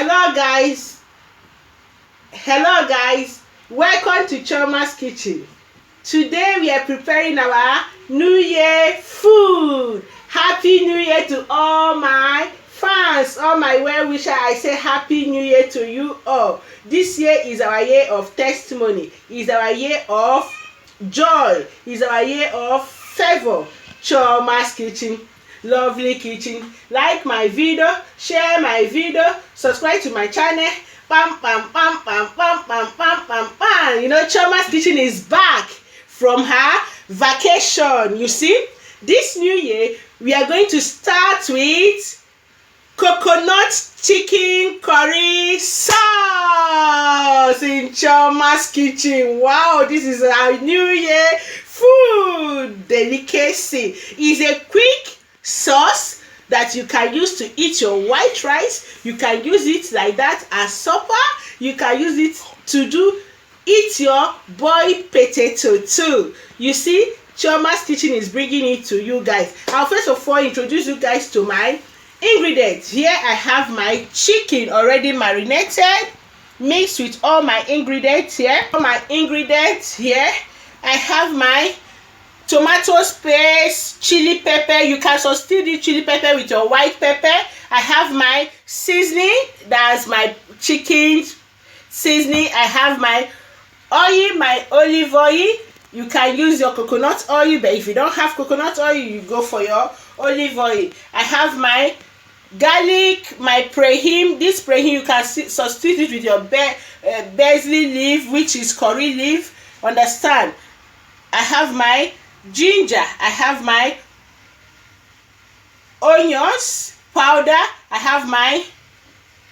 Hello guys, welcome to Chiomas kitchen. Today we are preparing our New Year food. Happy New Year to all my fans, all my well wishers. I say Happy New Year to you all. This year is our year of testimony, is our year of joy, is our year of favor. Chiomas kitchen, lovely kitchen. Like my video, share my video, subscribe to my channel. Pam pam pam pam pam pam pam pam pam. You know, Chiomas kitchen is back from her vacation. You see, this new year we are going to start with coconut chicken curry sauce in Chiomas kitchen. Wow, this is our new year food delicacy. It's a quick sauce that you can use to eat your white rice. You can use it like that as supper. You can use it to eat your boiled potato too. You see, Chiomas kitchen is bringing it to you guys. I'll first of all introduce you guys to my ingredients. Here I have my chicken already marinated, mixed with all my ingredients here. I have my tomato paste, chili pepper. You can substitute chili pepper with your white pepper. I have my seasoning, that's my chicken seasoning. I have my oil, my olive oil. You can use your coconut oil, but if you don't have coconut oil, you go for your olive oil. I have my garlic, my prehim. This prehim you can substitute it with your basil leaf, which is curry leaf. Understand? I have my ginger. I have my onions powder. I have my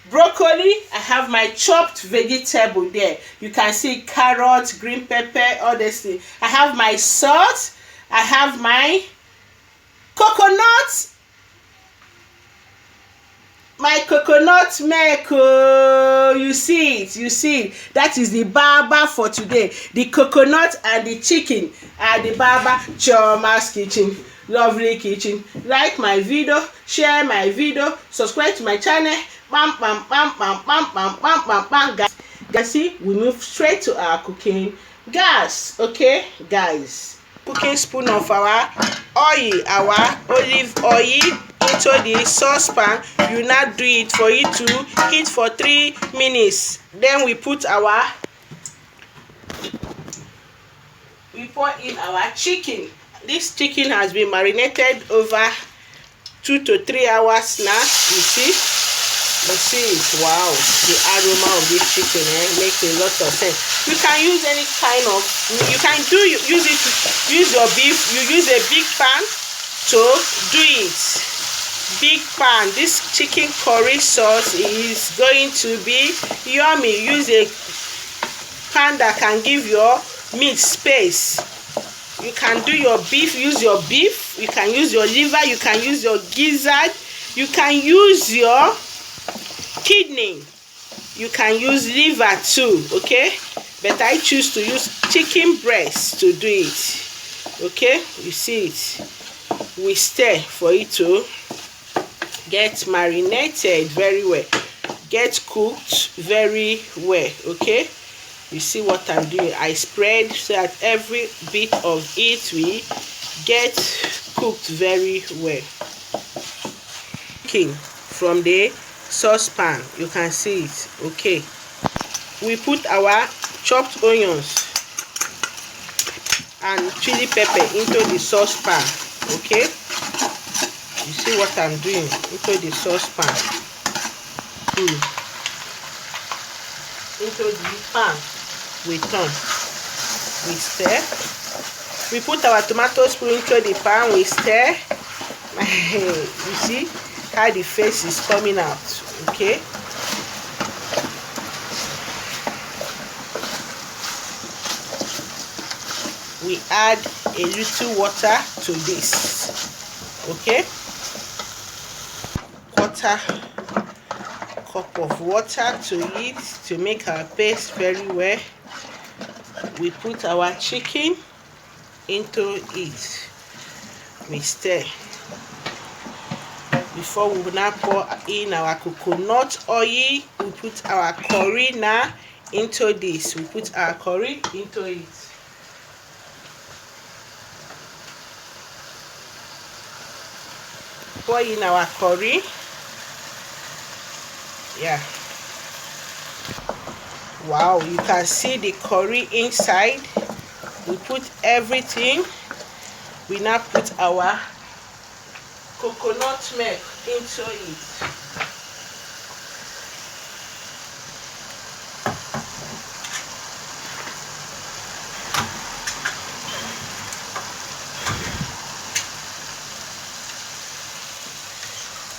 broccoli. I have my chopped vegetable there. You can see carrots, green pepper, all this thing. I have my salt. I have my coconut milk. You see it. That is the baba for today. The coconut and the chicken are the baba. Chiomas kitchen, lovely kitchen. Like my video, share my video, subscribe to my channel. Bam bam bam bam bam bam bam bam bam. Guys, see, we move straight to our cooking gas. Okay guys, cooking spoon of our oil, our olive oil, into the saucepan. You now do it for it to heat for 3 minutes. Then we pour in our chicken. This chicken has been marinated over 2 to 3 hours now. You see it. Wow, the aroma of this chicken makes a lot of sense. You can use any kind of, you can use your beef. You use a big pan to do it. Big pan. This chicken curry sauce is going to be yummy. Use a pan that can give your meat space. You can do your beef, use your beef. You can use your liver. You can use your gizzard. You can use your kidney. You can use liver too. Okay, but I choose to use chicken breast to do it. Okay, you see it. We stir for it to get marinated very well, get cooked very well. Okay, you see what I'm doing. I spread so that every bit of it will get cooked very well. Cooking from the saucepan, you can see it. Okay, we put our chopped onions and chili pepper into the saucepan. Okay, you see what I'm doing, into the saucepan. Into the pan, we turn, we stir. We put our tomato spoon into the pan, we stir. You see how the face is coming out. Okay, we add a little water to this. Okay, quarter cup of water to it to make our paste very well. We put our chicken into it. We stir. You before we will now pour in our coconut oil. We put our curry now into this. We put our curry into it. Pour in our curry. Yeah. Wow, you can see the curry inside. We put everything. We now put our coconut milk into it.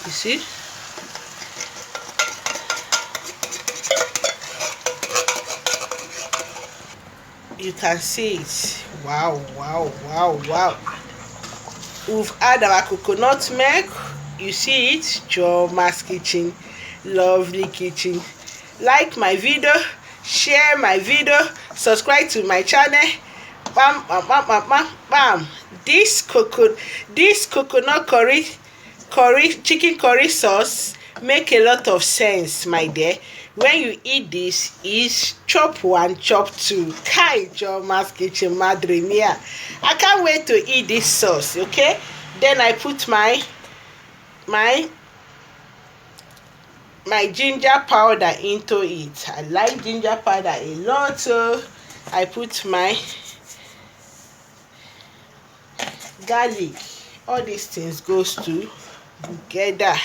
You see? You can see it. Wow, wow, wow, wow. We've add our coconut milk. You see it? Chiomas kitchen. Lovely kitchen. Like my video, share my video, subscribe to my channel. Bam, bam, bam, bam, bam, bam. This coconut chicken curry sauce make a lot of sense, my dear. When you eat this, is chop one, chop two. Kai Chiomas kitchen, madre mia. I can't wait to eat this sauce. Okay, then I put my ginger powder into it. I like ginger powder a lot, so I put my garlic. All these things goes together.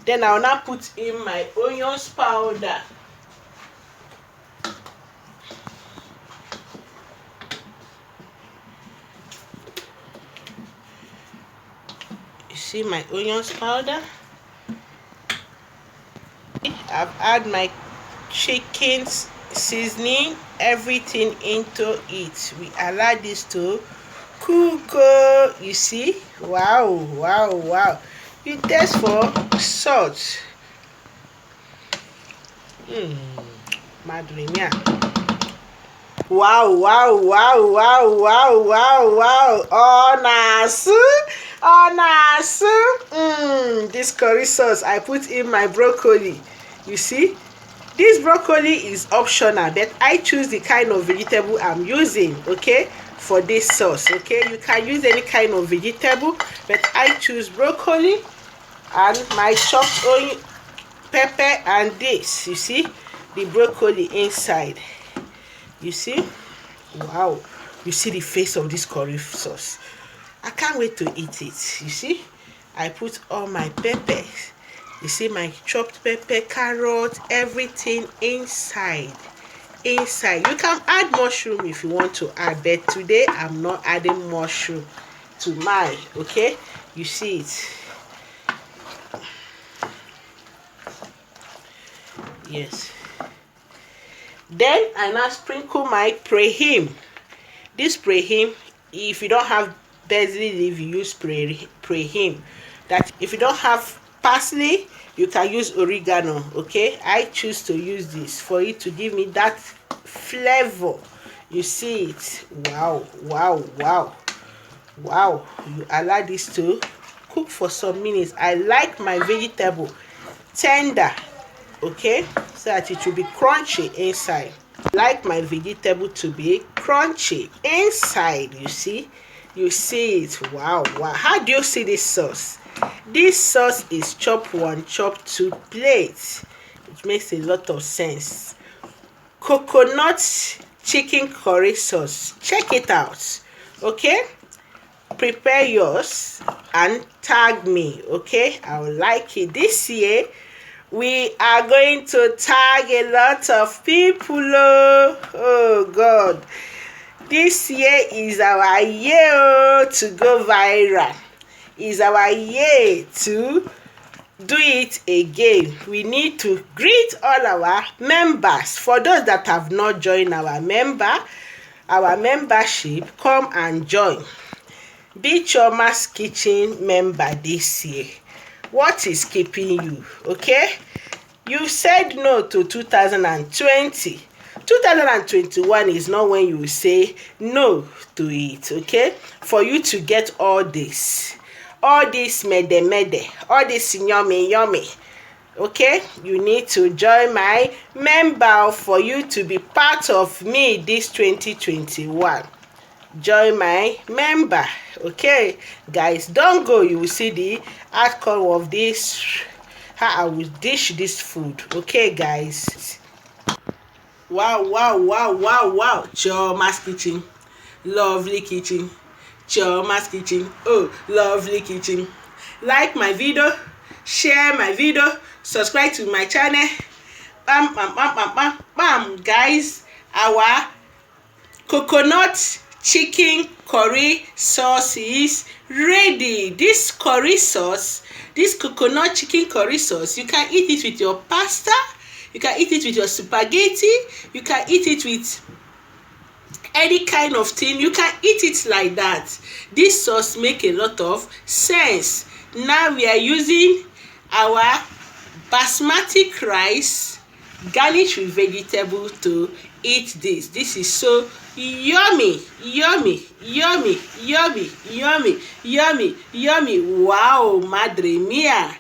Then I will now put in my onions powder. You see my onions powder? I've added my chicken seasoning, everything into it. We allow this to cook. You see? Wow, wow, wow. You taste for salt. Madre mia. Wow, wow, wow, wow, wow, wow, wow. This curry sauce, I put in my broccoli. You see? This broccoli is optional, but I choose the kind of vegetable I'm using, okay, for this sauce. Okay, you can use any kind of vegetable, but I choose broccoli and my chopped onion, pepper, and this. You see the broccoli inside. You see? Wow, you see the face of this curry sauce. I can't wait to eat it. You see, I put all my peppers. You see my chopped pepper, carrot, everything inside. You can add mushroom if you want to add, but today I'm not adding mushroom to mine. Okay, you see it. Yes. Then I now sprinkle my prehim. This prehim, if you don't have basil leaf, you use prehim. That if you don't have parsley, you can use oregano. Okay, I choose to use this for it to give me that flavor. You see it? Wow, wow, wow, wow. You allow this to cook for some minutes. I like my vegetable tender, okay, so that it will be crunchy inside. I like my vegetable to be crunchy inside. You see it. Wow, wow. How do you see this sauce? This sauce is chop one, chop two plates. It makes a lot of sense. Coconut chicken curry sauce. Check it out. Okay, prepare yours and tag me. Okay, I will like it. This year we are going to tag a lot of people. Oh God, this year is our year to go viral. Is our year to do it again. We need to greet all our members. For those that have not joined our membership, come and join. Be Chiomas kitchen member this year. What is keeping you? Okay, you said no to 2020. 2021 is not when you say no to it. Okay, for you to get all this all this mede, all this yummy. Okay, you need to join my member for you to be part of me this 2021. Join my member. Okay guys, don't go, you will see the outcome of this, how I will dish this food. Okay guys, wow, Chiomas kitchen, lovely kitchen. Chiomas kitchen, oh, lovely kitchen. Like my video, share my video, subscribe to my channel. Bam guys, our coconut chicken curry sauce is ready. This curry sauce, this coconut chicken curry sauce, you can eat it with your pasta, you can eat it with your spaghetti, you can eat it with any kind of thing. You can eat it like that. This sauce make a lot of sense. Now we are using our basmati rice garnished with vegetable to eat this. This is so yummy. Wow, madre mia,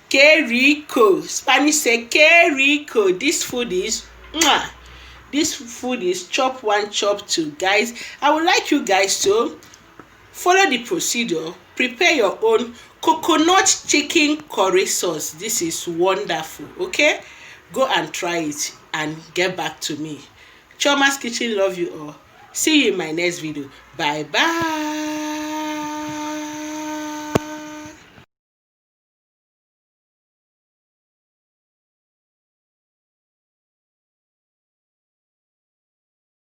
que rico. Spanish say que rico. This food is mwah. This food is chop one, chop two. Guys, I would like you guys to follow the procedure. Prepare your own coconut chicken curry sauce. This is wonderful. Okay, go and try it and get back to me. Chiomas kitchen love you all. See you in my next video. Bye bye.